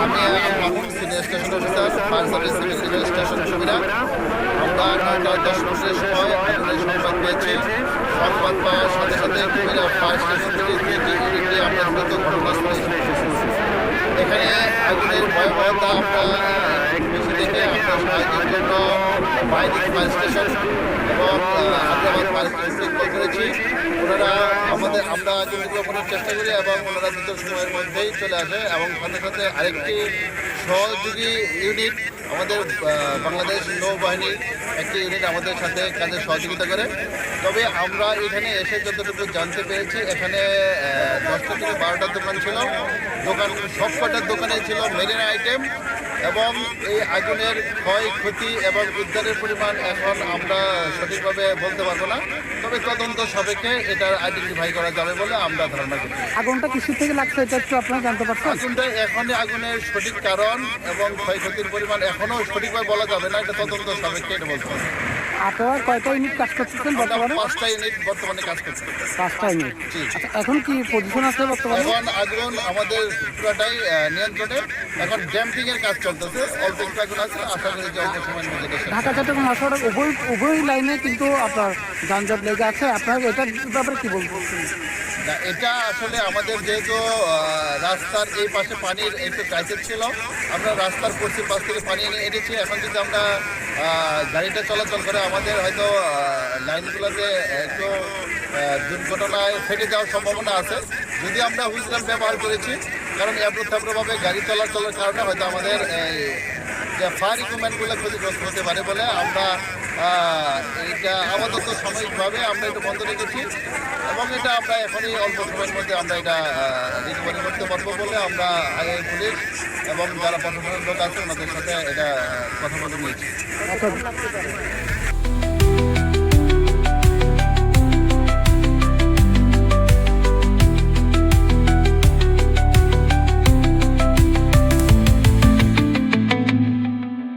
আমি Mahmud senior station officer fire service civil station সুবিধা। আমরা 9:10 সময় আগুনের সংবাদ পেয়েছি। সংবাদ পাওয়ার সাথে সাথে কুমিল্লা ফায়ার স্টেশন থেকে 3টি ইউনিট নিয়ে আমরা দ্রুত ঘটনাস্থলে এসেছি। এখানে আগুনের ভয়াবহতা আমরা বেশি দেখে আমরা সাহায্যের জন্য বাইদিক ফায়ার স্টেশন এবং হায়দ্রাবাদ ফায়ার স্টেশন কল করেছি। ওনারা আমরা আগুন নির্বাপনের চেষ্টা করি এবং ওনারা দ্রুত সময়ের মধ্যেই চলে আসে এবং সাথে সাথে আরেকটি সহযোগী ইউনিট আমাদের বাংলাদেশ নৌবাহিনীর একটি ইউনিট আমাদের সাথে কাজে সহযোগিতা করে। তবে আমরা এখানে এসে যতটুকু জানতে পেরেছি এখানে 10টা থেকে 12টার দোকান ছিল। সব কটার দোকানে ছিল মেরিন আইটেম এবং এই আগুনের ক্ষয়ক্ষতি এবং উদ্ধারের পরিমাণ এখন আমরা সঠিকভাবে বলতে পারবো না। তবে তদন্ত সাপেক্ষে এটার আইডেন্টিফাই করা যাবে বলে আমরা ধারণা করি। আগুনটা কিসের থেকে লাগছে এটা একটু আপনারা জানতে পারছেন? আগুনের সঠিক কারণ এবং ক্ষয়ক্ষতির পরিমাণ এখনো সঠিকভাবে বলা যাবে না, এটা তদন্ত সাপেক্ষে এটা বলতে হবে। আপনারা কয়টা ইউনিট কাজ করতেছেন বর্তমানে? 5টা ইউনিট বর্তমানে কাজ করছে। 5টা ইউনিট। আচ্ছা, এখন কি পজিশন আছে বর্তমানে? এখন আগুন আমাদের পুরোটাই নিয়ন্ত্রণে। এখন ড্যাম্পিং এর কাজ চলতেছে, অল্প একটু আগুন আছে, আশা করি যে অল্প সময়ের মধ্যে ঢাকা চট্টগ্রাম মহাসড়ক উভয় লাইনে কিন্তু আপনার যানজট লেগে আছে। আপনারা এটার ব্যাপারে কি বলবেন? এটা আসলে আমাদের যেহেতু রাস্তার এই পাশে পানির একটু ক্রাইসিস ছিল, আমরা রাস্তার পশ্চিম পাশ থেকে পানি এনে এনেছি। এখন যদি আমরা গাড়িটা চলাচল করে আমাদের হয়তো লাইনগুলোতে একটু দুর্ঘটনায় ফেটে যাওয়ার সম্ভাবনা আছে। যদি আমরা হুইসলাম ব্যবহার করেছি, কারণ এবড়োথেবড়োভাবে গাড়ি চলাচলের কারণে হয়তো আমাদের যে ফায়ার ইকুইপমেন্টগুলো ক্ষতিগ্রস্ত হতে পারে বলে আমরা এটা আপাতত সাময়িকভাবে আমরা এটা বন্ধ রেখেছি এবং এটা আমরা এখনই অল্প সময়ের মধ্যে আমরা এটা রিকভারি করতে পারবো বলে আমরা আগে পুলিশ এবং যারা প্রশাসনের লোক আছে ওনাদের সাথে এটা কথা বলে নিয়েছি।